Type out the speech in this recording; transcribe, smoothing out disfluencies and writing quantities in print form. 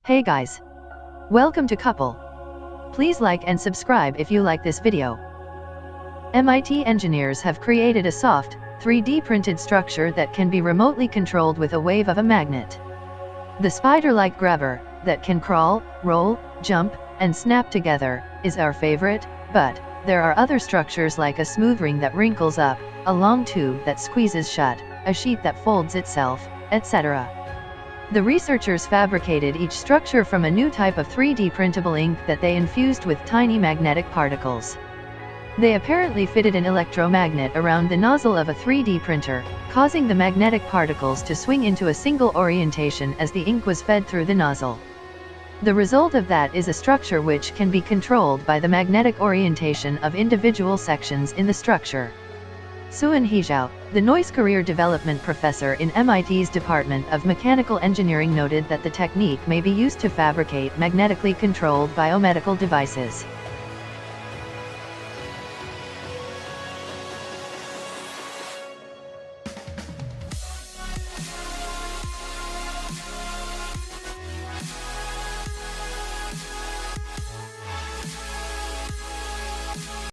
Hey guys! Welcome to Couple. Please like and subscribe if you like this video. MIT engineers have created a soft, 3D printed structure that can be remotely controlled with a wave of a magnet. The spider-like grabber, that can crawl, roll, jump, and snap together, is our favorite, but there are other structures like a smooth ring that wrinkles up, a long tube that squeezes shut, a sheet that folds itself, etc. The researchers fabricated each structure from a new type of 3D printable ink that they infused with tiny magnetic particles. They apparently fitted an electromagnet around the nozzle of a 3D printer, causing the magnetic particles to swing into a single orientation as the ink was fed through the nozzle. The result of that is a structure which can be controlled by the magnetic orientation of individual sections in the structure. Suan-Hee Zhao, the Noise Career Development Professor in MIT's Department of Mechanical Engineering, noted that the technique may be used to fabricate magnetically controlled biomedical devices.